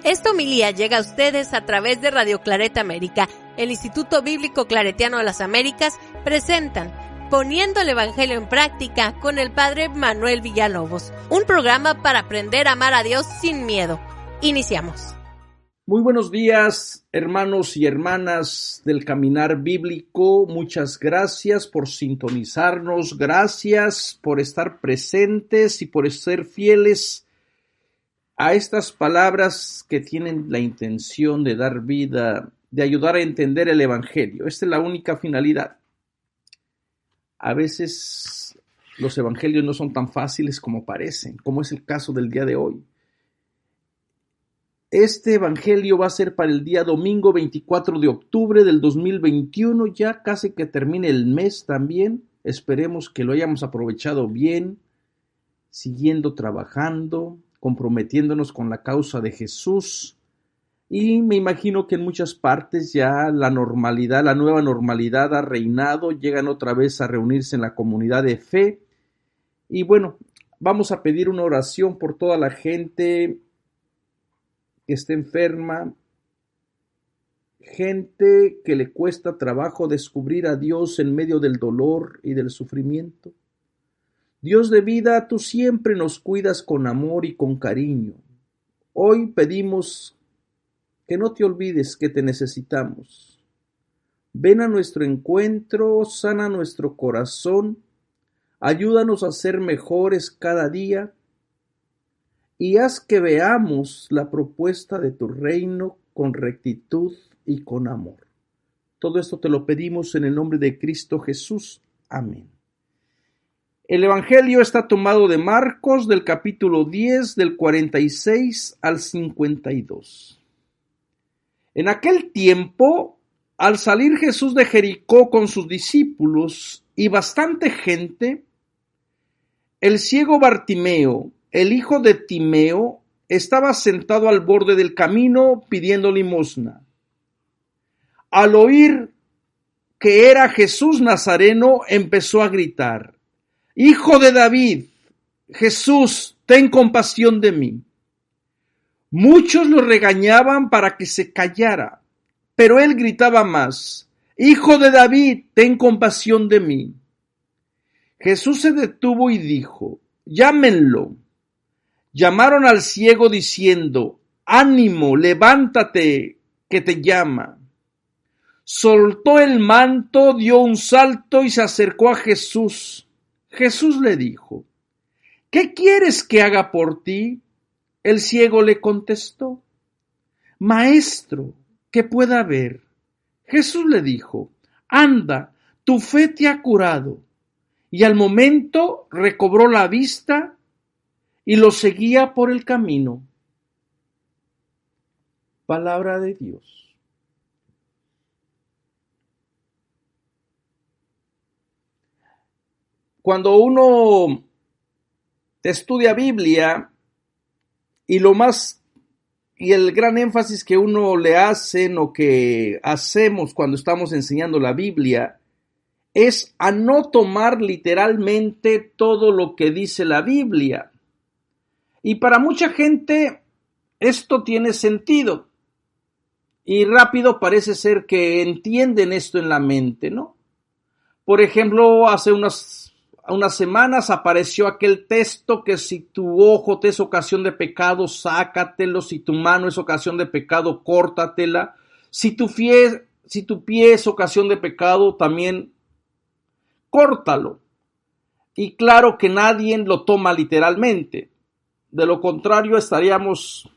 Esta homilía llega a ustedes a través de Radio Claret América. El Instituto Bíblico Claretiano de las Américas presentan Poniendo el Evangelio en Práctica con el Padre Manuel Villalobos, un programa para aprender a amar a Dios sin miedo. Iniciamos. Muy buenos días, hermanos y hermanas del Caminar Bíblico. Muchas gracias por sintonizarnos, gracias por estar presentes y por ser fieles a estas palabras que tienen la intención de dar vida, de ayudar a entender el Evangelio. Esta es la única finalidad. A veces los evangelios no son tan fáciles como parecen, como es el caso del día de hoy. Este evangelio va a ser para el día domingo 24 de octubre del 2021, ya casi que termine el mes también. Esperemos que lo hayamos aprovechado bien, siguiendo trabajando, comprometiéndonos con la causa de Jesús. Y me imagino que en muchas partes ya la normalidad, la nueva normalidad ha reinado, llegan otra vez a reunirse en la comunidad de fe. Y bueno, vamos a pedir una oración por toda la gente que esté enferma, gente que le cuesta trabajo descubrir a Dios en medio del dolor y del sufrimiento. Dios de vida, tú siempre nos cuidas con amor y con cariño. Hoy pedimos que no te olvides que te necesitamos. Ven a nuestro encuentro, sana nuestro corazón, ayúdanos a ser mejores cada día y haz que veamos la propuesta de tu reino con rectitud y con amor. Todo esto te lo pedimos en el nombre de Cristo Jesús. Amén. El Evangelio está tomado de Marcos, del capítulo 10, del 46 al 52. En aquel tiempo, al salir Jesús de Jericó con sus discípulos y bastante gente, el ciego Bartimeo, el hijo de Timeo, estaba sentado al borde del camino pidiendo limosna. Al oír que era Jesús Nazareno, empezó a gritar: «Hijo de David, Jesús, ten compasión de mí». Muchos lo regañaban para que se callara, pero él gritaba más: «Hijo de David, ten compasión de mí». Jesús se detuvo y dijo: «Llámenlo». Llamaron al ciego diciendo: «Ánimo, levántate, que te llama». Soltó el manto, dio un salto y se acercó a Jesús. Jesús le dijo: «¿Qué quieres que haga por ti?». El ciego le contestó: «Maestro, que pueda ver». Jesús le dijo: «Anda, tu fe te ha curado». Y al momento recobró la vista y lo seguía por el camino. Palabra de Dios. Cuando uno estudia Biblia, y el gran énfasis que uno le hacen o que hacemos cuando estamos enseñando la Biblia es a no tomar literalmente todo lo que dice la Biblia. Y para mucha gente esto tiene sentido y rápido parece ser que entienden esto en la mente, ¿no? Por ejemplo, hace unas semanas apareció aquel texto que si tu ojo te es ocasión de pecado, sácatelo; si tu mano es ocasión de pecado, córtatela; si tu pie es ocasión de pecado, también córtalo. Y claro que nadie lo toma literalmente. De lo contrario estaríamos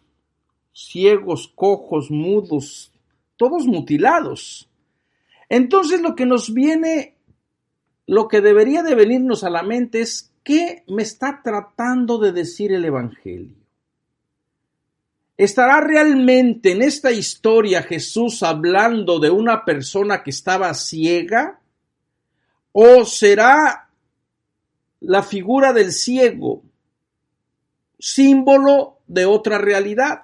ciegos, cojos, mudos, todos mutilados. Entonces lo que debería de venirnos a la mente es: ¿qué me está tratando de decir el Evangelio? ¿Estará realmente en esta historia Jesús hablando de una persona que estaba ciega? ¿O será la figura del ciego símbolo de otra realidad?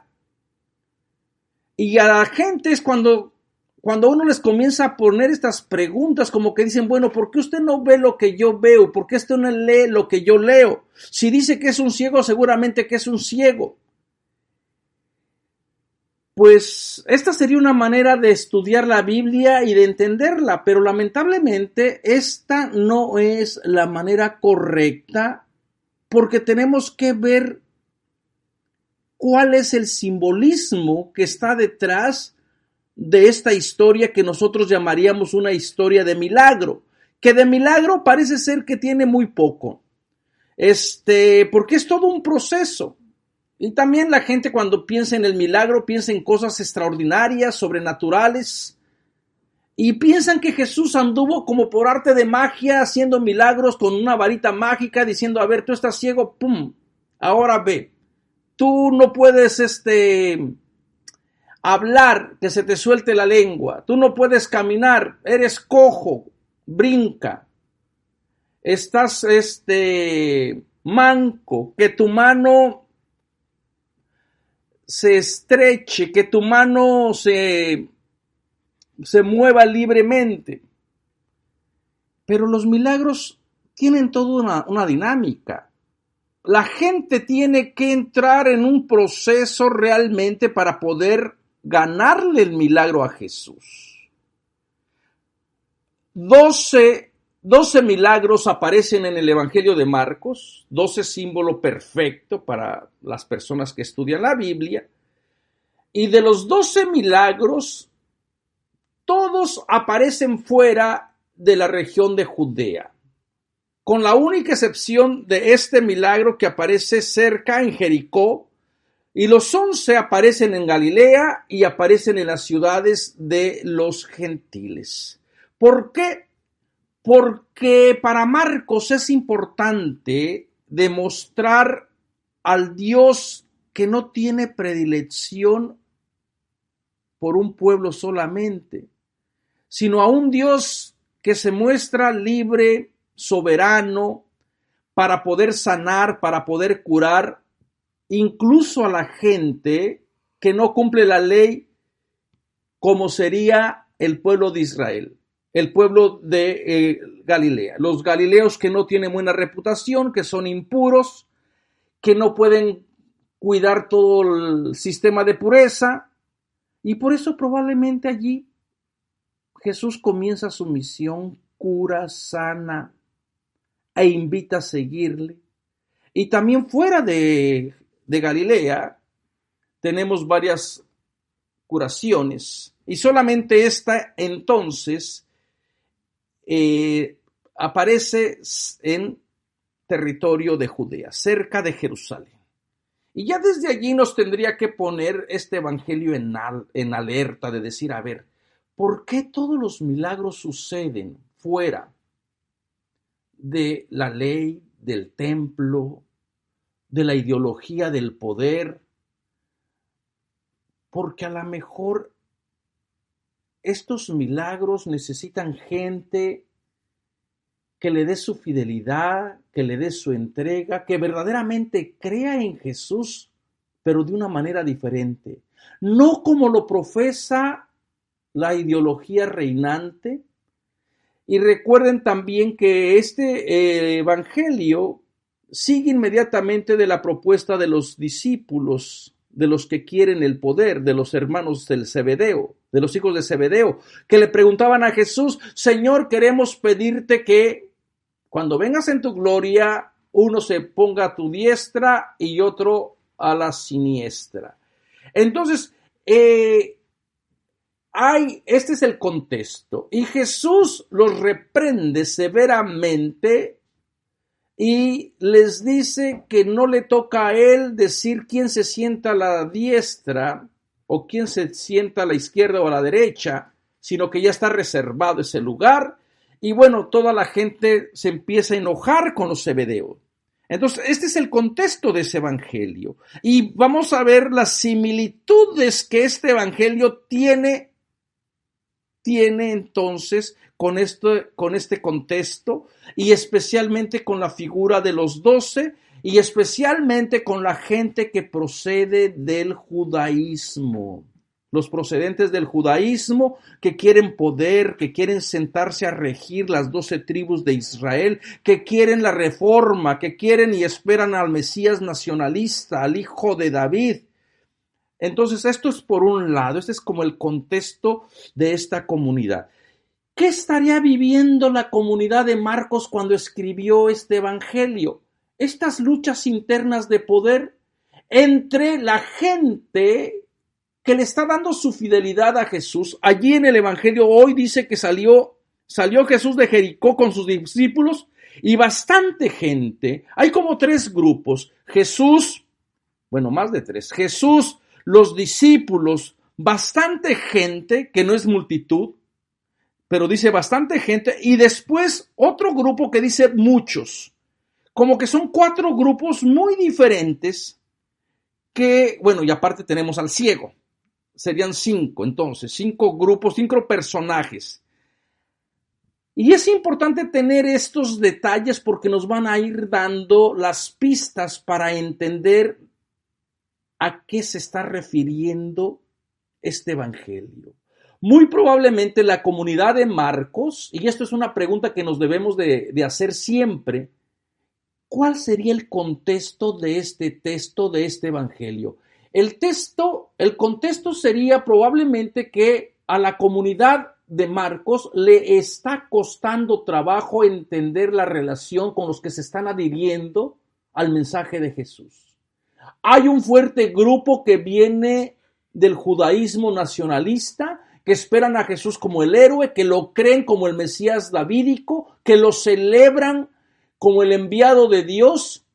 Y a la gente es cuando uno les comienza a poner estas preguntas, como que dicen: bueno, ¿por qué usted no ve lo que yo veo? ¿Por qué usted no lee lo que yo leo? Si dice que es un ciego, seguramente que es un ciego. pues esta sería una manera de estudiar la Biblia y de entenderla, pero lamentablemente esta no es la manera correcta, porque tenemos que ver cuál es el simbolismo que está detrás de esta historia que nosotros llamaríamos una historia de milagro, que de milagro parece ser que tiene muy poco, porque es todo un proceso. Y también la gente cuando piensa en el milagro piensa en cosas extraordinarias, sobrenaturales, y piensan que Jesús anduvo como por arte de magia haciendo milagros con una varita mágica diciendo, a ver, tú estás ciego, pum, ahora ve. Tú no puedes hablar, que se te suelte la lengua. Tú no puedes caminar, eres cojo, brinca. Estás manco, que tu mano se estreche, que tu mano se mueva libremente. Pero los milagros tienen toda una dinámica. La gente tiene que entrar en un proceso realmente para poder ganarle el milagro a Jesús. 12 milagros aparecen en el Evangelio de Marcos, 12 símbolo perfecto para las personas que estudian la Biblia. Y de los 12 milagros, todos aparecen fuera de la región de Judea, con la única excepción de este milagro que aparece cerca en Jericó, y los 11 aparecen en Galilea y aparecen en las ciudades de los gentiles. ¿Por qué? Porque para Marcos es importante demostrar al Dios que no tiene predilección por un pueblo solamente, sino a un Dios que se muestra libre, soberano, para poder sanar, para poder curar, incluso a la gente que no cumple la ley, como sería el pueblo de Israel, el pueblo de Galilea. Los galileos que no tienen buena reputación, que son impuros, que no pueden cuidar todo el sistema de pureza, y por eso probablemente allí Jesús comienza su misión, cura, sana e invita a seguirle. Y también fuera de Galilea tenemos varias curaciones, y solamente esta entonces aparece en territorio de Judea, cerca de Jerusalén. Y ya desde allí nos tendría que poner este evangelio en alerta de decir, a ver, ¿por qué todos los milagros suceden fuera de la ley, del templo, de la ideología del poder? Porque a lo mejor estos milagros necesitan gente que le dé su fidelidad, que le dé su entrega, que verdaderamente crea en Jesús, pero de una manera diferente. No como lo profesa la ideología reinante. Y recuerden también que este evangelio sigue inmediatamente de la propuesta de los discípulos, de los que quieren el poder, de los hermanos del Zebedeo, de los hijos de Zebedeo, que le preguntaban a Jesús, Señor, queremos pedirte que cuando vengas en tu gloria, uno se ponga a tu diestra y otro a la siniestra. Entonces, este es el contexto. Y Jesús los reprende severamente y les dice que no le toca a él decir quién se sienta a la diestra o quién se sienta a la izquierda o a la derecha, sino que ya está reservado ese lugar. Y bueno, toda la gente se empieza a enojar con los zebedeos. Entonces, este es el contexto de ese evangelio. Y vamos a ver las similitudes que este evangelio tiene entonces con este contexto, y especialmente con la figura de los 12, y especialmente con la gente que procede del judaísmo. Los procedentes del judaísmo que quieren poder, que quieren sentarse a regir las 12 tribus de Israel, que quieren la reforma, que quieren y esperan al Mesías nacionalista, al hijo de David. Entonces, esto es por un lado, este es como el contexto de esta comunidad. ¿Qué estaría viviendo la comunidad de Marcos cuando escribió este evangelio? Estas luchas internas de poder entre la gente que le está dando su fidelidad a Jesús. Allí en el evangelio hoy dice que salió Jesús de Jericó con sus discípulos y bastante gente. Hay como 3 grupos. Jesús, bueno, más de 3. Jesús, los discípulos, bastante gente, que no es multitud, pero dice bastante gente, y después otro grupo que dice muchos. Como que son 4 grupos muy diferentes que, bueno, y aparte tenemos al ciego. Serían 5, entonces, 5 grupos, 5 personajes. Y es importante tener estos detalles porque nos van a ir dando las pistas para entender a qué se está refiriendo este evangelio. Muy probablemente la comunidad de Marcos, y esto es una pregunta que nos debemos de hacer siempre, ¿cuál sería el contexto de este texto, de este evangelio? El contexto sería probablemente que a la comunidad de Marcos le está costando trabajo entender la relación con los que se están adhiriendo al mensaje de Jesús. Hay un fuerte grupo que viene del judaísmo nacionalista, que esperan a Jesús como el héroe, que lo creen como el Mesías davídico, que lo celebran como el enviado de Dios,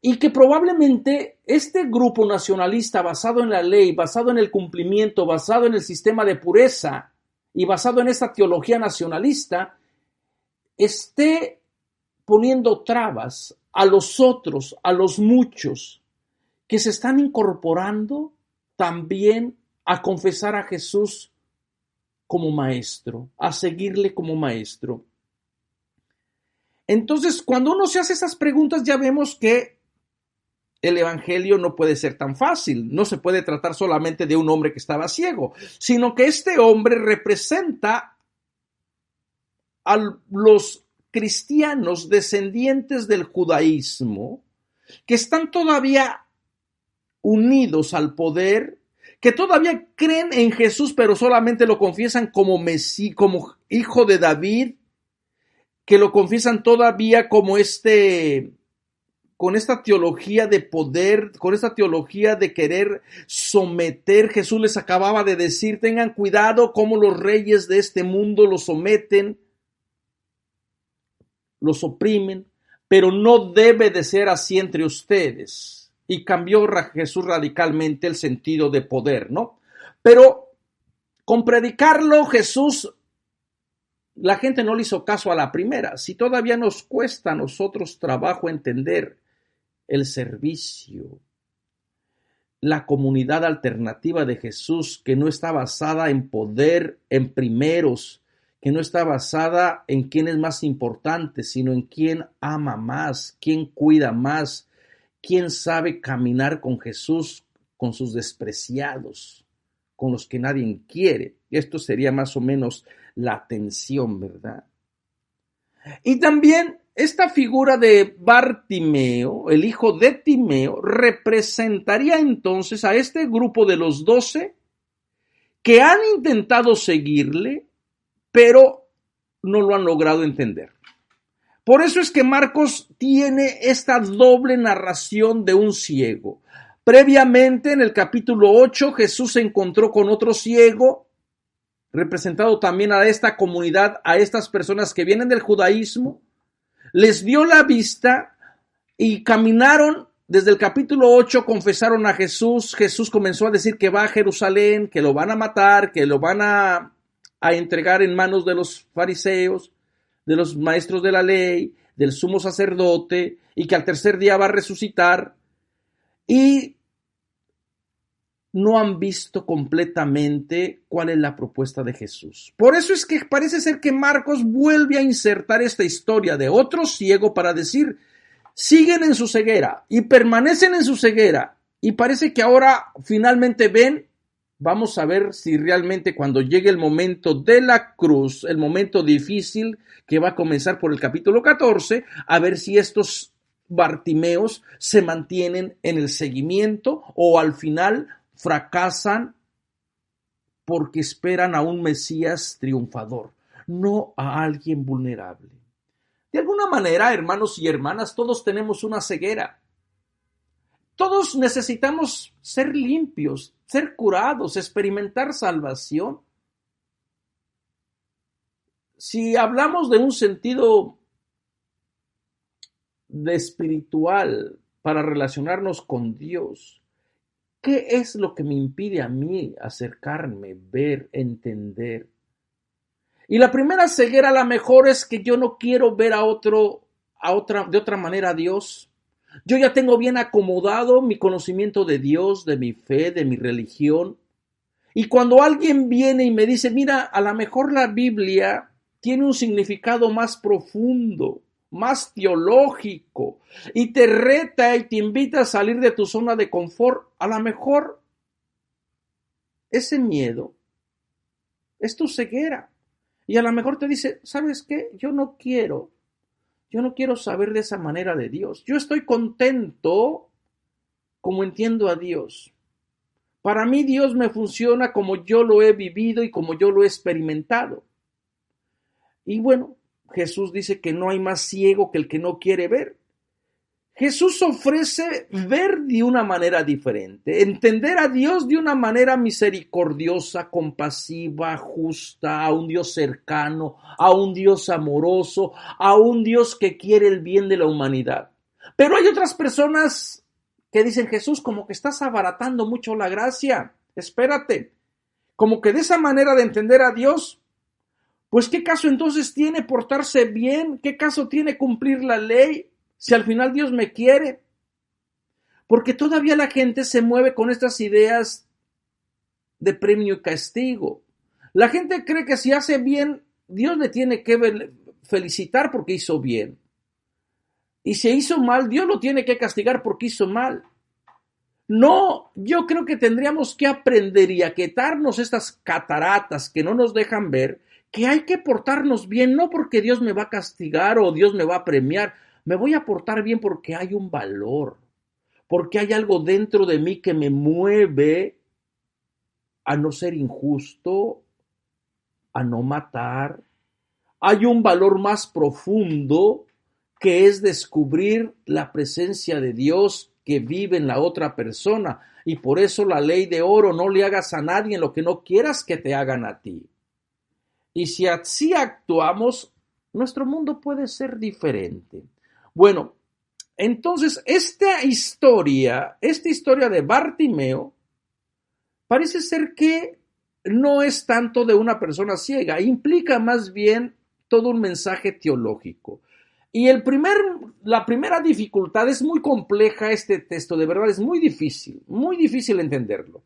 y que probablemente este grupo nacionalista basado en la ley, basado en el cumplimiento, basado en el sistema de pureza y basado en esta teología nacionalista, esté poniendo trabas a los otros, a los muchos que se están incorporando también a confesar a Jesús como maestro, a seguirle como maestro. Entonces, cuando uno se hace esas preguntas, ya vemos que el evangelio no puede ser tan fácil. No se puede tratar solamente de un hombre que estaba ciego, sino que este hombre representa a los cristianos descendientes del judaísmo que están todavía unidos al poder, que todavía creen en Jesús, pero solamente lo confiesan como Mesías, como hijo de David, que lo confiesan todavía como con esta teología de poder, con esta teología de querer someter. Jesús les acababa de decir, tengan cuidado cómo los reyes de este mundo los someten, los oprimen, pero no debe de ser así entre ustedes. Y cambió Jesús radicalmente el sentido de poder, ¿no? Pero con predicarlo Jesús, la gente no le hizo caso a la primera. Si todavía nos cuesta a nosotros trabajo entender el servicio, la comunidad alternativa de Jesús, que no está basada en poder, en primeros, que no está basada en quién es más importante, sino en quién ama más, quién cuida más, quién sabe caminar con Jesús, con sus despreciados, con los que nadie quiere. Esto sería más o menos la tensión, ¿verdad? Y también esta figura de Bartimeo, el hijo de Timeo, representaría entonces a este grupo de los 12 que han intentado seguirle, pero no lo han logrado entender. Por eso es que Marcos tiene esta doble narración de un ciego. Previamente, en el capítulo 8, Jesús se encontró con otro ciego, representado también a esta comunidad, a estas personas que vienen del judaísmo, les dio la vista y caminaron desde el capítulo 8, confesaron a Jesús. Jesús comenzó a decir que va a Jerusalén, que lo van a matar, que lo van a entregar en manos de los fariseos, de los maestros de la ley, del sumo sacerdote, y que al tercer día va a resucitar. Y no han visto completamente cuál es la propuesta de Jesús. Por eso es que parece ser que Marcos vuelve a insertar esta historia de otro ciego para decir, siguen en su ceguera y permanecen en su ceguera, y parece que ahora finalmente ven. Vamos a ver si realmente cuando llegue el momento de la cruz, el momento difícil que va a comenzar por el capítulo 14, a ver si estos Bartimeos se mantienen en el seguimiento o al final fracasan porque esperan a un Mesías triunfador, no a alguien vulnerable. De alguna manera, hermanos y hermanas, todos tenemos una ceguera. Todos necesitamos ser limpios, ser curados, experimentar salvación. Si hablamos de un sentido de espiritual para relacionarnos con Dios, ¿qué es lo que me impide a mí acercarme, ver, entender? Y la primera ceguera a lo mejor es que yo no quiero ver de otra manera a Dios. Yo ya tengo bien acomodado mi conocimiento de Dios, de mi fe, de mi religión. Y cuando alguien viene y me dice, mira, a lo mejor la Biblia tiene un significado más profundo, más teológico, y te reta y te invita a salir de tu zona de confort, a lo mejor ese miedo es tu ceguera. Y a lo mejor te dice, ¿sabes qué? Yo no quiero saber de esa manera de Dios. Yo estoy contento como entiendo a Dios. Para mí Dios me funciona como yo lo he vivido y como yo lo he experimentado. Y bueno, Jesús dice que no hay más ciego que el que no quiere ver. Jesús ofrece ver de una manera diferente, entender a Dios de una manera misericordiosa, compasiva, justa, a un Dios cercano, a un Dios amoroso, a un Dios que quiere el bien de la humanidad. Pero hay otras personas que dicen, Jesús, como que estás abaratando mucho la gracia. Espérate, como que de esa manera de entender a Dios, pues ¿qué caso entonces tiene portarse bien? ¿Qué caso tiene cumplir la ley? Si al final Dios me quiere. Porque todavía la gente se mueve con estas ideas de premio y castigo. La gente cree que si hace bien, Dios le tiene que felicitar porque hizo bien. Y si hizo mal, Dios lo tiene que castigar porque hizo mal. No, yo creo que tendríamos que aprender y aquietarnos estas cataratas que no nos dejan ver, que hay que portarnos bien, no porque Dios me va a castigar o Dios me va a premiar. Me voy a portar bien porque hay un valor, porque hay algo dentro de mí que me mueve a no ser injusto, a no matar. Hay un valor más profundo que es descubrir la presencia de Dios que vive en la otra persona. Y por eso la ley de oro, no le hagas a nadie lo que no quieras que te hagan a ti. Y si así actuamos, nuestro mundo puede ser diferente. Bueno, entonces esta historia de Bartimeo parece ser que no es tanto de una persona ciega, implica más bien todo un mensaje teológico. Y la primera dificultad es muy compleja, este texto, de verdad es muy difícil entenderlo.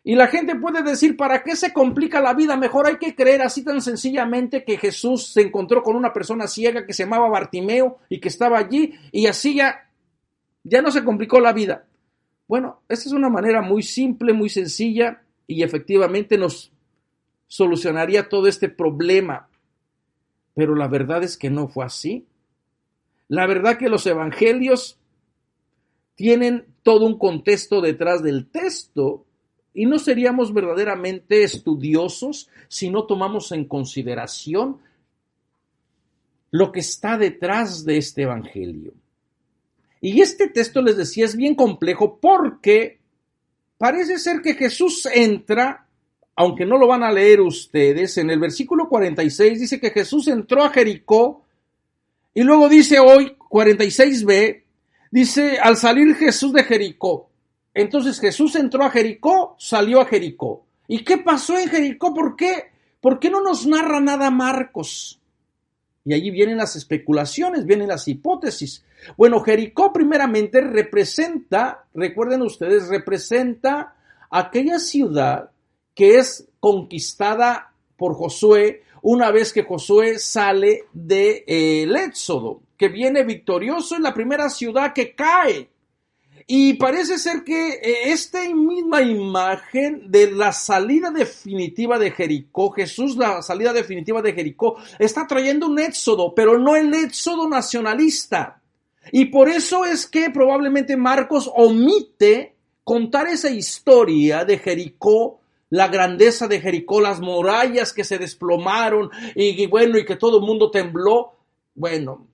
Y la gente puede decir, ¿para qué se complica la vida? Mejor hay que creer así tan sencillamente que Jesús se encontró con una persona ciega que se llamaba Bartimeo y que estaba allí y así ya no se complicó la vida. Bueno, esta es una manera muy simple, muy sencilla y efectivamente nos solucionaría todo este problema. Pero la verdad es que no fue así. La verdad que los evangelios tienen todo un contexto detrás del texto. Y no seríamos verdaderamente estudiosos si no tomamos en consideración lo que está detrás de este evangelio. Y este texto, les decía, es bien complejo porque parece ser que Jesús entra, aunque no lo van a leer ustedes, en el versículo 46 dice que Jesús entró a Jericó y luego dice hoy, 46b, dice, al salir Jesús de Jericó. Entonces Jesús entró a Jericó, salió a Jericó. ¿Y qué pasó en Jericó? ¿Por qué? ¿Por qué no nos narra nada Marcos? Y allí vienen las especulaciones, vienen las hipótesis. Bueno, Jericó primeramente representa, recuerden ustedes, representa aquella ciudad que es conquistada por Josué una vez que Josué sale del Éxodo, que viene victorioso en la primera ciudad que cae. Y parece ser que esta misma imagen de la salida definitiva de Jericó, Jesús, la salida definitiva de Jericó, está trayendo un éxodo, pero no el éxodo nacionalista. Y por eso es que probablemente Marcos omite contar esa historia de Jericó, la grandeza de Jericó, las murallas que se desplomaron y que todo el mundo tembló. Bueno,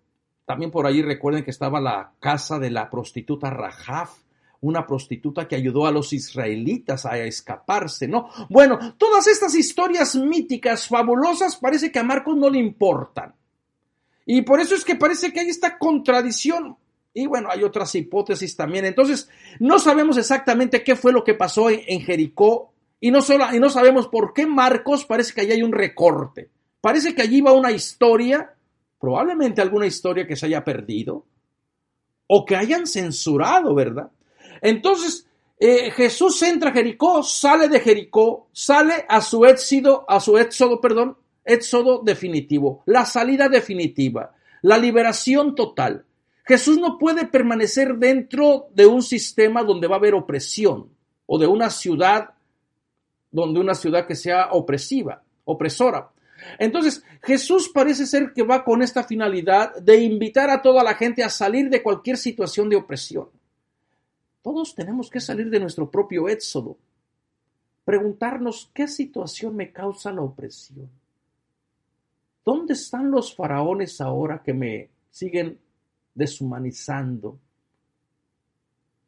también por ahí recuerden que estaba la casa de la prostituta Rahab, una prostituta que ayudó a los israelitas a escaparse, ¿no? Bueno, todas estas historias míticas, fabulosas, parece que a Marcos no le importan. Y por eso es que parece que hay esta contradicción. Y bueno, hay otras hipótesis también. Entonces, no sabemos exactamente qué fue lo que pasó en Jericó. Y no sabemos por qué Marcos parece que allí hay un recorte. Parece que allí va una historia, probablemente alguna historia que se haya perdido o que hayan censurado, ¿verdad? Entonces, Jesús entra a Jericó, sale de Jericó, sale a su éxodo definitivo, la salida definitiva, la liberación total. Jesús no puede permanecer dentro de un sistema donde va a haber opresión o de una ciudad que sea opresora. Entonces, Jesús parece ser que va con esta finalidad de invitar a toda la gente a salir de cualquier situación de opresión. Todos tenemos que salir de nuestro propio éxodo. Preguntarnos, ¿qué situación me causa la opresión? ¿Dónde están los faraones ahora que me siguen deshumanizando?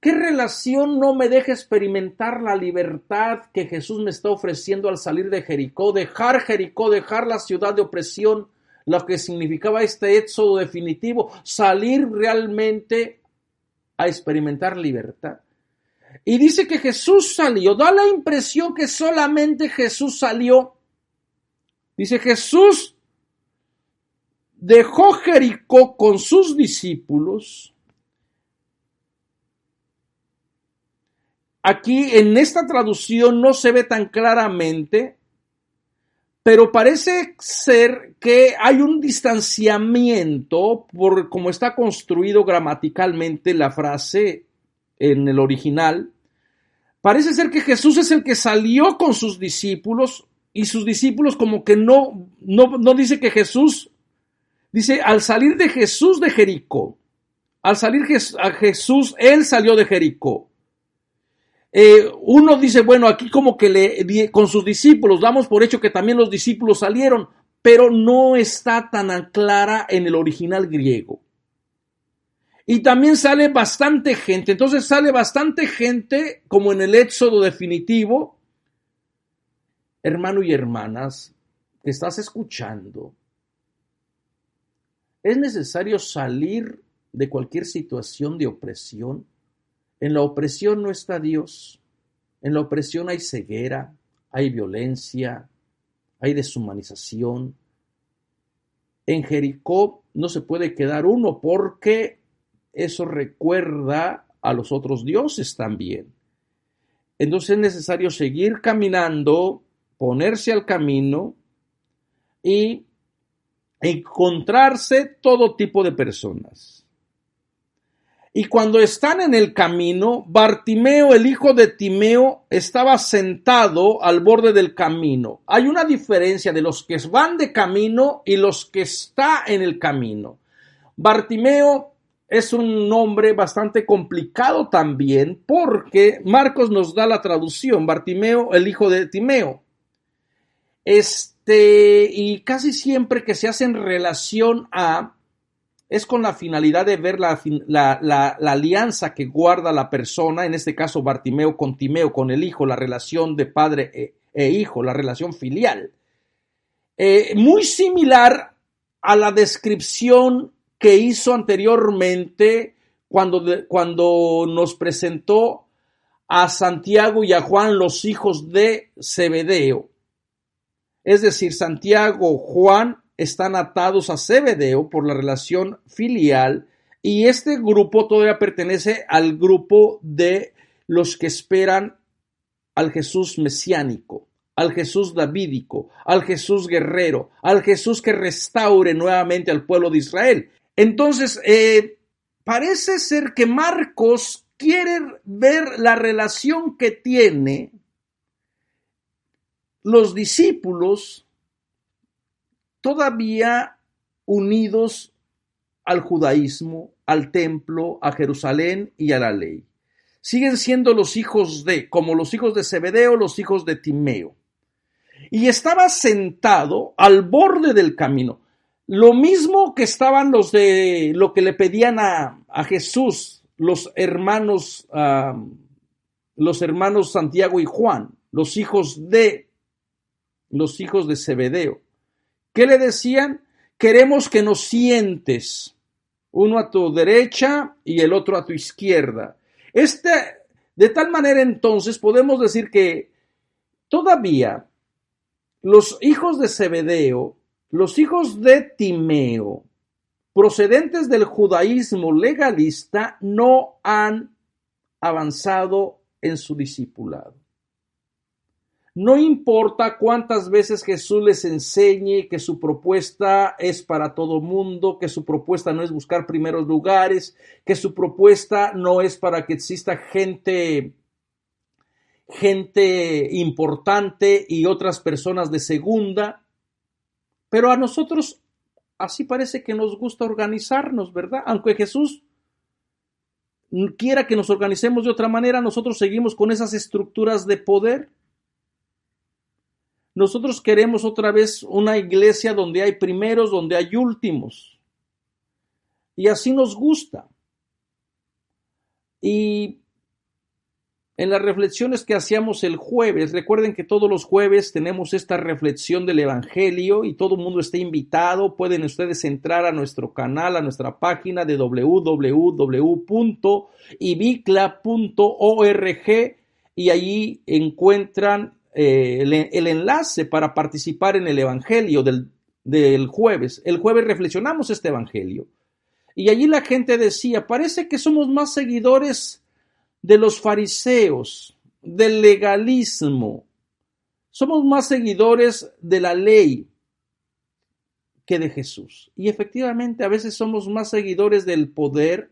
¿Qué relación no me deja experimentar la libertad que Jesús me está ofreciendo al salir de Jericó? Dejar la ciudad de opresión, lo que significaba este éxodo definitivo, salir realmente a experimentar libertad. Y dice que Jesús salió, da la impresión que solamente Jesús salió. Dice, Jesús dejó Jericó con sus discípulos. Aquí en esta traducción no se ve tan claramente, pero parece ser que hay un distanciamiento por cómo está construido gramaticalmente la frase en el original. Parece ser que Jesús es el que salió con sus discípulos y sus discípulos como que no dice que Jesús, dice al salir de Jesús de Jericó, al salir a Jesús, él salió de Jericó. Uno dice, bueno, aquí como que con sus discípulos, damos por hecho que también los discípulos salieron, pero no está tan clara en el original griego. Y también sale bastante gente, entonces sale bastante gente como en el éxodo definitivo. Hermano y hermanas, que estás escuchando, es necesario salir de cualquier situación de opresión. En la opresión no está Dios. En la opresión hay ceguera, hay violencia, hay deshumanización. En Jericó no se puede quedar uno porque eso recuerda a los otros dioses también. Entonces es necesario seguir caminando, ponerse al camino y encontrarse todo tipo de personas. Y cuando están en el camino, Bartimeo, el hijo de Timeo, estaba sentado al borde del camino. Hay una diferencia de los que van de camino y los que están en el camino. Bartimeo es un nombre bastante complicado también porque Marcos nos da la traducción, Bartimeo, el hijo de Timeo. Y casi siempre que se hace en relación a es con la finalidad de ver la alianza que guarda la persona, en este caso Bartimeo con Timeo, con el hijo, la relación de padre e hijo, la relación filial. Muy similar a la descripción que hizo anteriormente cuando nos presentó a Santiago y a Juan, los hijos de Zebedeo. Es decir, Santiago, Juan, están atados a Zebedeo por la relación filial y este grupo todavía pertenece al grupo de los que esperan al Jesús mesiánico, al Jesús davídico, al Jesús guerrero, al Jesús que restaure nuevamente al pueblo de Israel. Entonces, parece ser que Marcos quiere ver la relación que tiene los discípulos todavía unidos al judaísmo, al templo, a Jerusalén y a la ley. siguen siendo los hijos como los hijos de Zebedeo, los hijos de Timeo. Y estaba sentado al borde del camino. Lo mismo que estaban los de lo que le pedían a Jesús, los hermanos Santiago y Juan, los hijos de Zebedeo. ¿Qué le decían? Queremos que nos sientes, uno a tu derecha y el otro a tu izquierda. De tal manera entonces podemos decir que todavía los hijos de Zebedeo, los hijos de Timeo, procedentes del judaísmo legalista, no han avanzado en su discipulado. No importa cuántas veces Jesús les enseñe que su propuesta es para todo mundo, que su propuesta no es buscar primeros lugares, que su propuesta no es para que exista gente importante y otras personas de segunda. Pero a nosotros así parece que nos gusta organizarnos, ¿verdad? Aunque Jesús quiera que nos organicemos de otra manera, nosotros seguimos con esas estructuras de poder. Nosotros queremos otra vez una iglesia donde hay primeros, donde hay últimos. Y así nos gusta. Y en las reflexiones que hacíamos el jueves, recuerden que todos los jueves tenemos esta reflexión del Evangelio y todo el mundo está invitado. Pueden ustedes entrar a nuestro canal, a nuestra página de www.ibicla.org y allí encuentran el enlace para participar en el Evangelio del jueves. El jueves reflexionamos este Evangelio y allí la gente decía, parece que somos más seguidores de los fariseos, del legalismo, somos más seguidores de la ley que de Jesús. Y efectivamente a veces somos más seguidores del poder,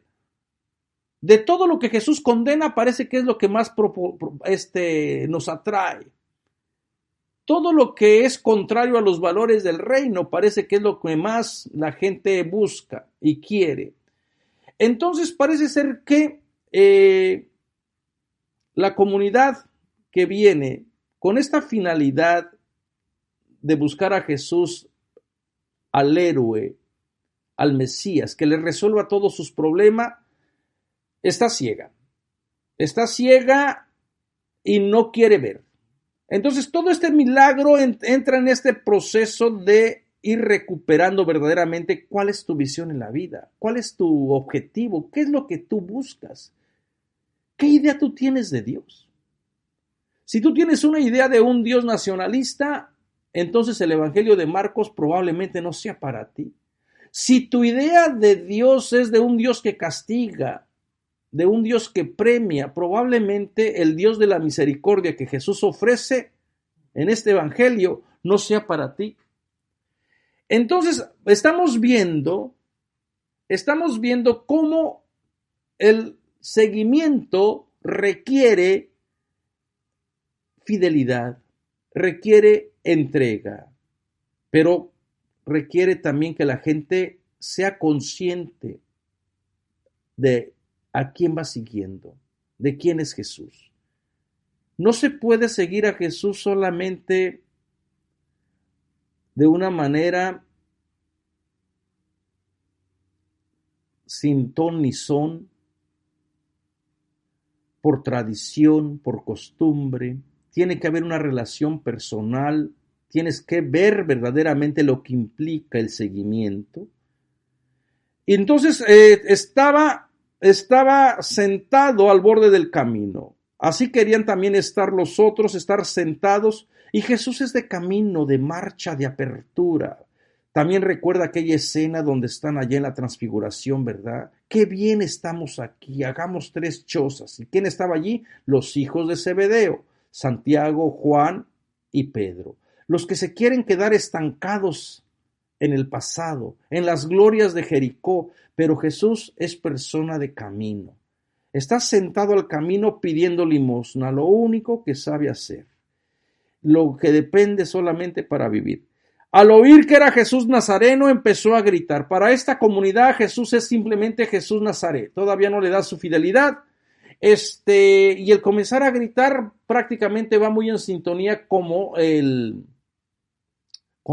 de todo lo que Jesús condena, parece que es lo que más nos atrae. Todo lo que es contrario a los valores del reino parece que es lo que más la gente busca y quiere. Entonces parece ser que la comunidad que viene con esta finalidad de buscar a Jesús, al héroe, al Mesías, que le resuelva todos sus problemas, está ciega y no quiere ver. Entonces todo este milagro entra en este proceso de ir recuperando verdaderamente cuál es tu visión en la vida, cuál es tu objetivo, qué es lo que tú buscas, qué idea tú tienes de Dios. Si tú tienes una idea de un Dios nacionalista, entonces el Evangelio de Marcos probablemente no sea para ti. Si tu idea de Dios es de un Dios que castiga, de un Dios que premia, probablemente el Dios de la misericordia que Jesús ofrece en este Evangelio no sea para ti. Entonces, estamos viendo cómo el seguimiento requiere fidelidad, requiere entrega, pero requiere también que la gente sea consciente de a quién va siguiendo, de quién es Jesús. No se puede seguir a Jesús solamente de una manera sin ton ni son, por tradición, por costumbre. Tiene que haber una relación personal, tienes que ver verdaderamente lo que implica el seguimiento. Y entonces estaba sentado al borde del camino. Así querían también estar los otros, estar sentados. Y Jesús es de camino, de marcha, de apertura. También recuerda aquella escena donde están allá en la transfiguración, ¿verdad? Qué bien estamos aquí, hagamos 3 chozas. ¿Y quién estaba allí? Los hijos de Zebedeo, Santiago, Juan y Pedro. Los que se quieren quedar estancados en el pasado, en las glorias de Jericó, pero Jesús es persona de camino. Está sentado al camino pidiendo limosna, lo único que sabe hacer, lo que depende solamente para vivir. Al oír que era Jesús Nazareno, empezó a gritar. Para esta comunidad, Jesús es simplemente Jesús Nazaret. Todavía no le da su fidelidad. Y el comenzar a gritar prácticamente va muy en sintonía con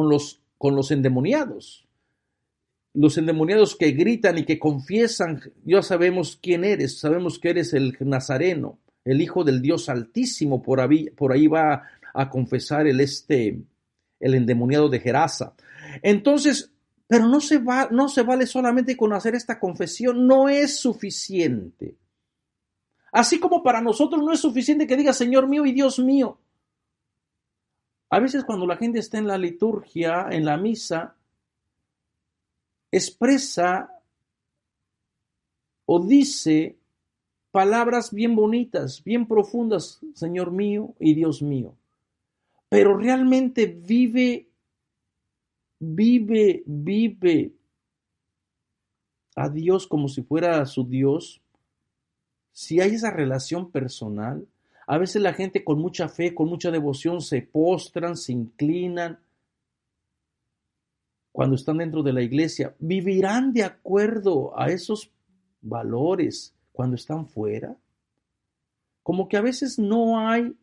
los endemoniados. Los endemoniados que gritan y que confiesan, ya sabemos quién eres, sabemos que eres el Nazareno, el Hijo del Dios Altísimo, por ahí va a confesar el endemoniado de Gerasa. Entonces, pero no se vale solamente con hacer esta confesión, no es suficiente. Así como para nosotros no es suficiente que diga Señor mío y Dios mío. A veces cuando la gente está en la liturgia, en la misa, expresa o dice palabras bien bonitas, bien profundas, Señor mío y Dios mío. Pero realmente vive a Dios como si fuera su Dios. Si hay esa relación personal, a veces la gente con mucha fe, con mucha devoción, se postran, se inclinan cuando están dentro de la iglesia. ¿Vivirán de acuerdo a esos valores cuando están fuera? Como que a veces no hay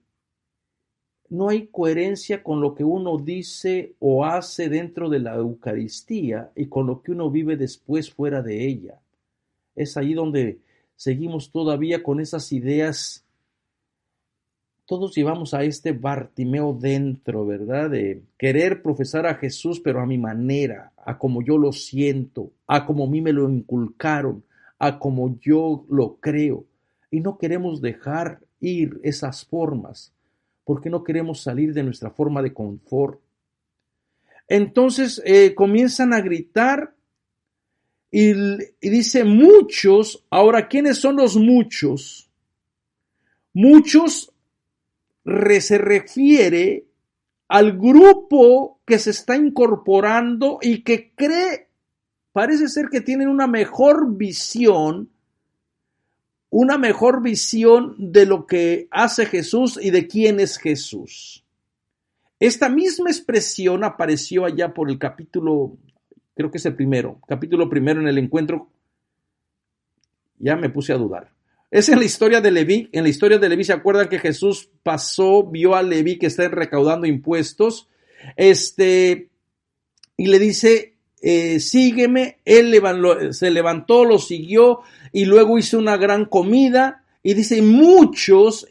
coherencia con lo que uno dice o hace dentro de la Eucaristía y con lo que uno vive después fuera de ella. Es ahí donde seguimos todavía con esas ideas. Todos llevamos a este Bartimeo dentro, ¿verdad? De querer profesar a Jesús, pero a mi manera, a como yo lo siento, a como a mí me lo inculcaron, a como yo lo creo. Y no queremos dejar ir esas formas, porque no queremos salir de nuestra forma de confort. Entonces comienzan a gritar y dice muchos. Ahora, ¿quiénes son los muchos? Muchos se refiere al grupo que se está incorporando y que parece ser que tienen una mejor visión de lo que hace Jesús y de quién es Jesús. Esta misma expresión apareció allá por el capítulo, creo que es el capítulo primero en el encuentro. Ya me puse a dudar. Es en la historia de Leví. En la historia de Leví, ¿se acuerdan que Jesús vio a Leví que está recaudando impuestos? Y le dice, sígueme. Él se levantó, lo siguió y luego hizo una gran comida. Y dice, muchos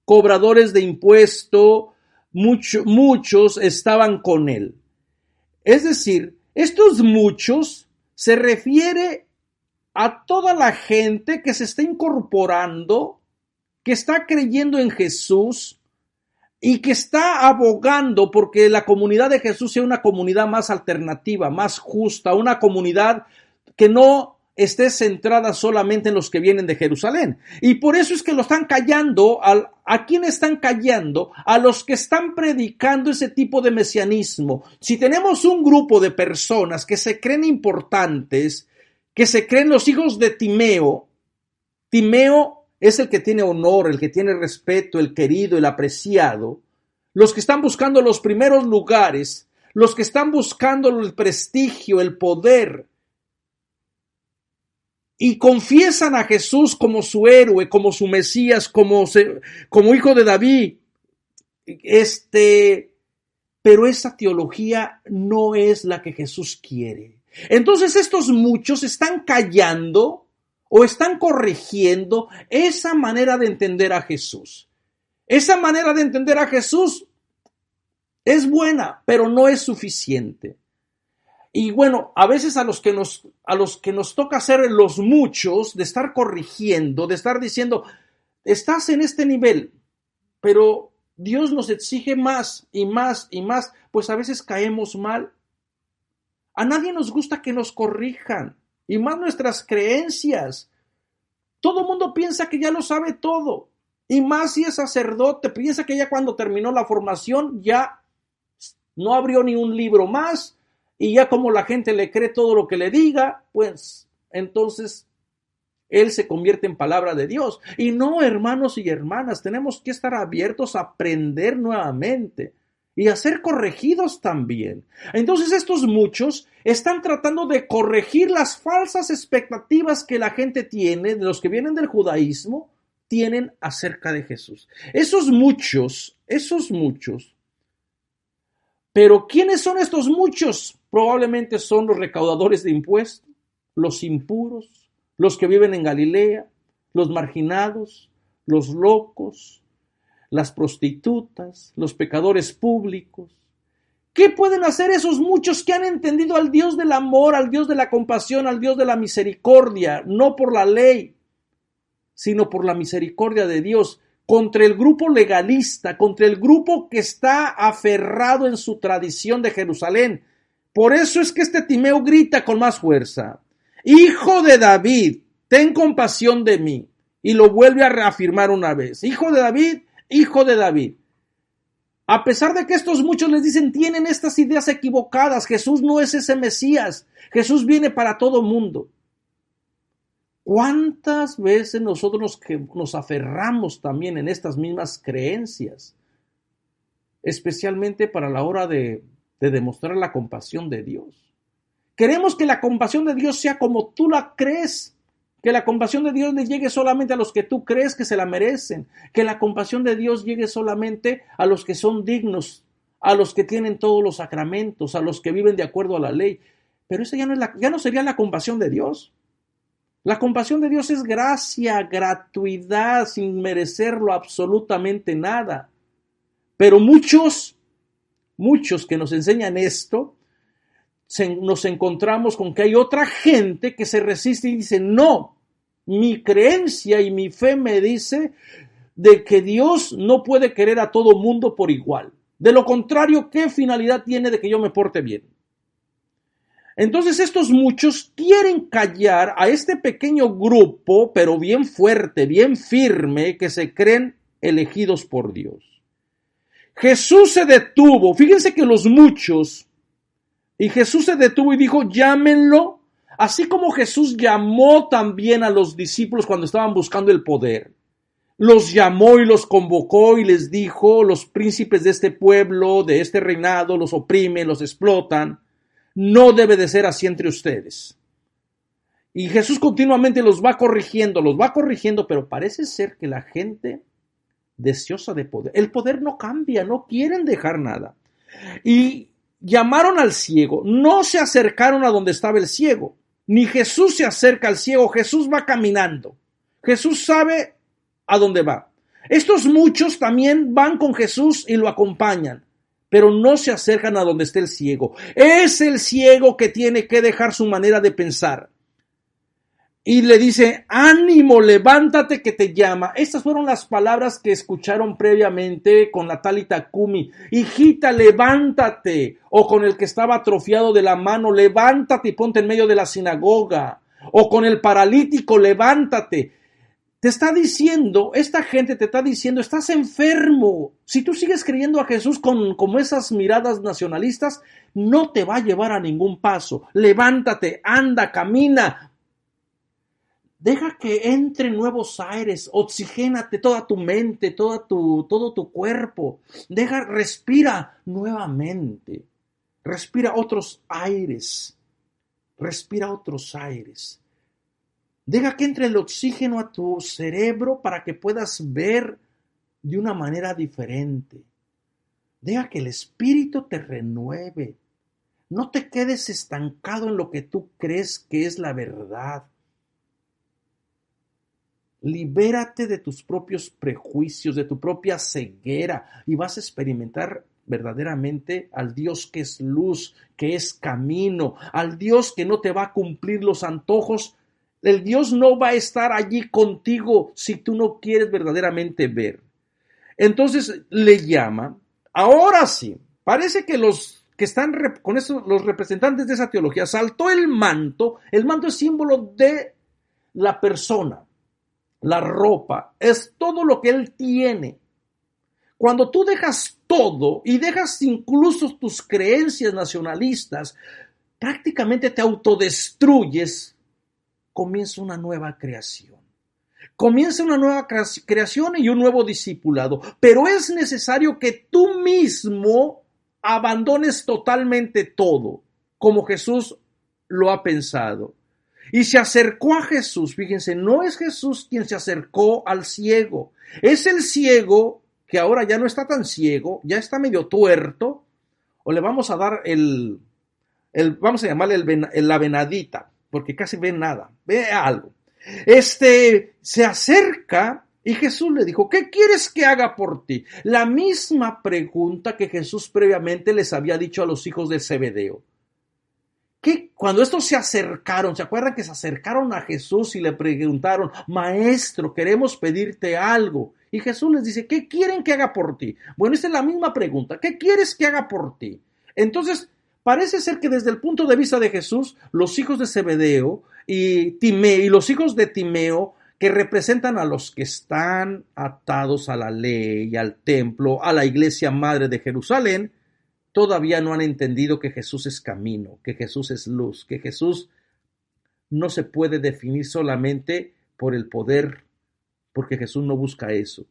cobradores de impuesto, muchos estaban con él. Es decir, estos muchos se refiere a toda la gente que se está incorporando, que está creyendo en Jesús y que está abogando porque la comunidad de Jesús sea una comunidad más alternativa, más justa, una comunidad que no esté centrada solamente en los que vienen de Jerusalén. Y por eso es que lo están callando. ¿A quién están callando? A los que están predicando ese tipo de mesianismo. Si tenemos un grupo de personas que se creen importantes, que se creen los hijos de Timeo es el que tiene honor, el que tiene respeto, el querido, el apreciado, los que están buscando los primeros lugares, los que están buscando el prestigio, el poder, y confiesan a Jesús como su héroe, como su Mesías, como hijo de David, pero esa teología no es la que Jesús quiere. Entonces estos muchos están callando o están corrigiendo esa manera de entender a Jesús. Esa manera de entender a Jesús es buena, pero no es suficiente. Y bueno, a veces a los que nos toca ser los muchos, de estar corrigiendo, de estar diciendo, estás en este nivel, pero Dios nos exige más y más y más, pues a veces caemos mal. A nadie nos gusta que nos corrijan, y más nuestras creencias. Todo el mundo piensa que ya lo sabe todo, y más si es sacerdote, piensa que ya cuando terminó la formación ya no abrió ni un libro más, y ya como la gente le cree todo lo que le diga, pues entonces él se convierte en palabra de Dios. Y no, hermanos y hermanas, tenemos que estar abiertos a aprender nuevamente. y a ser corregidos también. Entonces estos muchos están tratando de corregir las falsas expectativas que la gente tiene, de los que vienen del judaísmo, tienen acerca de Jesús. Esos muchos. Pero ¿quiénes son estos muchos? Probablemente son los recaudadores de impuestos, los impuros, los que viven en Galilea, los marginados, los locos, las prostitutas, los pecadores públicos. ¿Qué pueden hacer esos muchos que han entendido al Dios del amor, al Dios de la compasión, al Dios de la misericordia, no por la ley, sino por la misericordia de Dios, contra el grupo legalista, contra el grupo que está aferrado en su tradición de Jerusalén? Por eso es que este Timeo grita con más fuerza: Hijo de David, ten compasión de mí. Y lo vuelve a reafirmar una vez: Hijo de David, Hijo de David. A pesar de que estos muchos les dicen, tienen estas ideas equivocadas. Jesús no es ese Mesías. Jesús viene para todo mundo. ¿Cuántas veces nosotros nos aferramos también en estas mismas creencias? Especialmente para la hora de demostrar la compasión de Dios. Queremos que la compasión de Dios sea como tú la crees. Que la compasión de Dios le llegue solamente a los que tú crees que se la merecen. Que la compasión de Dios llegue solamente a los que son dignos, a los que tienen todos los sacramentos, a los que viven de acuerdo a la ley. Pero esa ya no sería la compasión de Dios. La compasión de Dios es gracia, gratuidad, sin merecerlo absolutamente nada. Pero muchos que nos enseñan esto, nos encontramos con que hay otra gente que se resiste y dice, no, mi creencia y mi fe me dice de que Dios no puede querer a todo mundo por igual. De lo contrario, ¿qué finalidad tiene de que yo me porte bien? Entonces estos muchos quieren callar a este pequeño grupo, pero bien fuerte, bien firme, que se creen elegidos por Dios. Jesús se detuvo, fíjense que los muchos, y Jesús se detuvo y dijo, llámenlo, así como Jesús llamó también a los discípulos cuando estaban buscando el poder. Los llamó y los convocó y les dijo, los príncipes de este pueblo, de este reinado, los oprimen, los explotan. No debe de ser así entre ustedes. Y Jesús continuamente los va corrigiendo, pero parece ser que la gente deseosa de poder, el poder no cambia, no quieren dejar nada. Y llamaron al ciego, no se acercaron a donde estaba el ciego, ni Jesús se acerca al ciego, Jesús va caminando, Jesús sabe a dónde va. Estos muchos también van con Jesús y lo acompañan, pero no se acercan a donde esté el ciego. Es el ciego que tiene que dejar su manera de pensar. Y le dice, ánimo, levántate que te llama. Estas fueron las palabras que escucharon previamente con la Tálita Cumi. Hijita, levántate. O con el que estaba atrofiado de la mano, levántate y ponte en medio de la sinagoga. O con el paralítico, levántate. Te está diciendo, esta gente te está diciendo, estás enfermo. Si tú sigues creyendo a Jesús como esas miradas nacionalistas, no te va a llevar a ningún paso. Levántate, anda, camina. Deja que entre nuevos aires, oxigénate toda tu mente, todo tu cuerpo. Respira nuevamente. Respira otros aires. Deja que entre el oxígeno a tu cerebro para que puedas ver de una manera diferente. Deja que el espíritu te renueve. No te quedes estancado en lo que tú crees que es la verdad. Libérate de tus propios prejuicios, de tu propia ceguera y vas a experimentar verdaderamente al Dios que es luz, que es camino, al Dios que no te va a cumplir los antojos. El Dios no va a estar allí contigo si tú no quieres verdaderamente ver. Entonces le llama. Ahora sí, parece que los que están con eso, los representantes de esa teología, saltó el manto. El manto es símbolo de la persona. La ropa es todo lo que él tiene. Cuando tú dejas todo y dejas incluso tus creencias nacionalistas, prácticamente te autodestruyes. Comienza una nueva creación. Comienza una nueva creación y un nuevo discipulado. Pero es necesario que tú mismo abandones totalmente todo, como Jesús lo ha pensado. Y se acercó a Jesús. Fíjense, no es Jesús quien se acercó al ciego. Es el ciego que ahora ya no está tan ciego, ya está medio tuerto, o le vamos a dar vamos a llamarle la venadita, porque casi ve nada, ve algo. Se acerca y Jesús le dijo, ¿qué quieres que haga por ti? La misma pregunta que Jesús previamente les había dicho a los hijos de Zebedeo. Cuando estos se acercaron, ¿se acuerdan que se acercaron a Jesús y le preguntaron, Maestro, queremos pedirte algo? Y Jesús les dice, ¿qué quieren que haga por ti? Bueno, esta es la misma pregunta, ¿qué quieres que haga por ti? Entonces, parece ser que desde el punto de vista de Jesús, los hijos de Zebedeo y los hijos de Timeo, que representan a los que están atados a la ley, al templo, a la iglesia madre de Jerusalén, todavía no han entendido que Jesús es camino, que Jesús es luz, que Jesús no se puede definir solamente por el poder, porque Jesús no busca eso.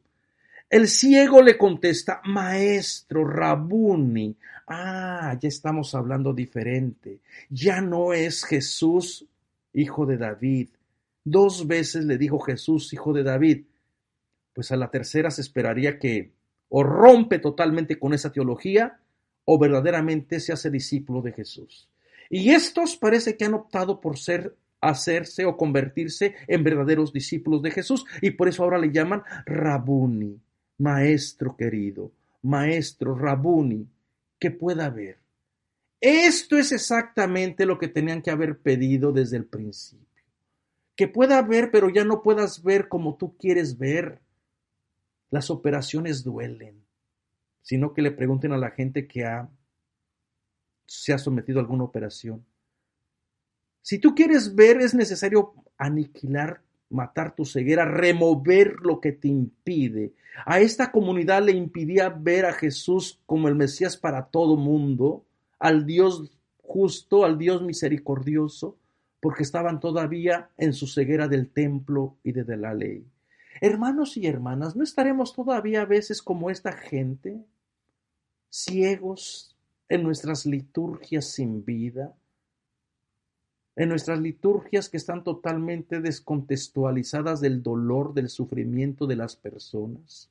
El ciego le contesta, Maestro, Rabuni. Ya estamos hablando diferente. Ya no es Jesús, hijo de David. 2 veces le dijo Jesús, hijo de David. Pues a la tercera se esperaría que o rompe totalmente con esa teología, o verdaderamente se hace discípulo de Jesús. Y estos parece que han optado por hacerse o convertirse en verdaderos discípulos de Jesús, y por eso ahora le llaman Rabuni, maestro querido, maestro, Rabuni, que pueda ver. Esto es exactamente lo que tenían que haber pedido desde el principio. Que pueda ver, pero ya no puedas ver como tú quieres ver. Las operaciones duelen. Sino que le pregunten a la gente que se ha sometido a alguna operación. Si tú quieres ver, es necesario aniquilar, matar tu ceguera, remover lo que te impide. A esta comunidad le impidía ver a Jesús como el Mesías para todo mundo, al Dios justo, al Dios misericordioso, porque estaban todavía en su ceguera del templo y de la ley. Hermanos y hermanas, ¿no estaremos todavía a veces como esta gente, ciegos en nuestras liturgias sin vida, en nuestras liturgias que están totalmente descontextualizadas del dolor, del sufrimiento de las personas?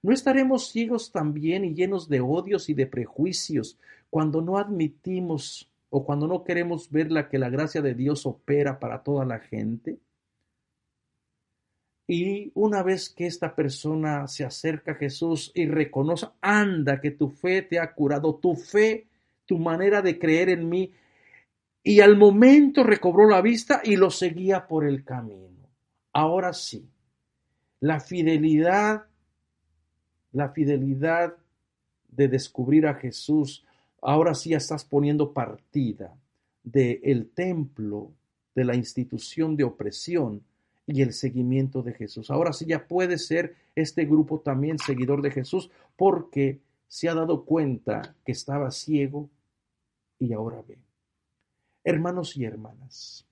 ¿No estaremos ciegos también y llenos de odios y de prejuicios cuando no admitimos o cuando no queremos ver que la gracia de Dios opera para toda la gente? Y una vez que esta persona se acerca a Jesús y reconoce, anda, que tu fe te ha curado, tu fe, tu manera de creer en mí, y al momento recobró la vista y lo seguía por el camino. Ahora sí, la fidelidad de descubrir a Jesús, ahora sí ya estás poniendo partida del templo, de la institución de opresión, y el seguimiento de Jesús. Ahora sí ya puede ser este grupo también seguidor de Jesús, porque se ha dado cuenta que estaba ciego y ahora ve. Hermanos y hermanas,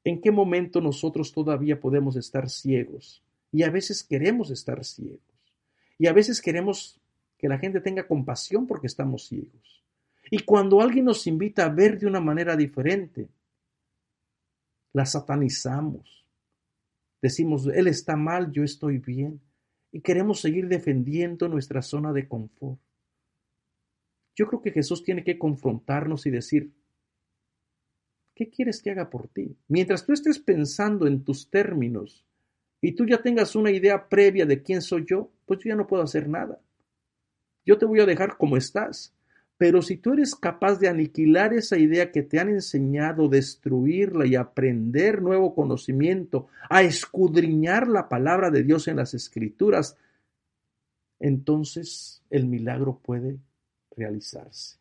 ¿en qué momento nosotros todavía podemos estar ciegos? Y a veces queremos estar ciegos. Y a veces queremos que la gente tenga compasión porque estamos ciegos. Y cuando alguien nos invita a ver de una manera diferente, la satanizamos. Decimos, él está mal, yo estoy bien. Y queremos seguir defendiendo nuestra zona de confort. Yo creo que Jesús tiene que confrontarnos y decir, ¿qué quieres que haga por ti? Mientras tú estés pensando en tus términos y tú ya tengas una idea previa de quién soy yo, pues yo ya no puedo hacer nada. Yo te voy a dejar como estás. Pero si tú eres capaz de aniquilar esa idea que te han enseñado, destruirla y aprender nuevo conocimiento, a escudriñar la palabra de Dios en las Escrituras, entonces el milagro puede realizarse.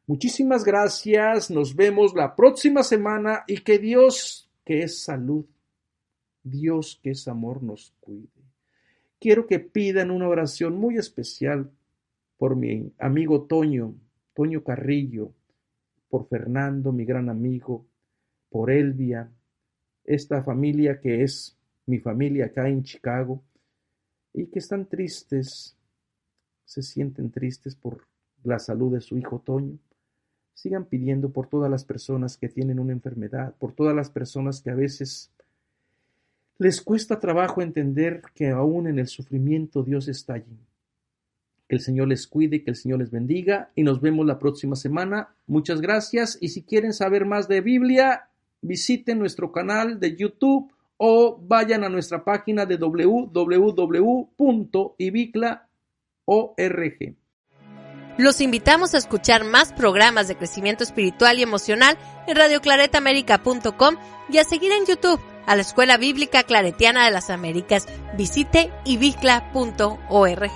Muchísimas gracias, nos vemos la próxima semana y que Dios, que es salud, Dios que es amor, nos cuide. Quiero que pidan una oración muy especial por mi amigo Toño Carrillo, por Fernando, mi gran amigo, por Elvia, esta familia que es mi familia acá en Chicago, y que están tristes, se sienten tristes por la salud de su hijo Toño. Sigan pidiendo por todas las personas que tienen una enfermedad, por todas las personas que a veces les cuesta trabajo entender que aún en el sufrimiento Dios está allí. Que el Señor les cuide, que el Señor les bendiga y nos vemos la próxima semana. Muchas gracias y si quieren saber más de Biblia, visiten nuestro canal de YouTube o vayan a nuestra página de www.ibicla.org. Los invitamos a escuchar más programas de crecimiento espiritual y emocional en radioclaretamerica.com y a seguir en YouTube a la Escuela Bíblica Claretiana de las Américas. Visite ibicla.org.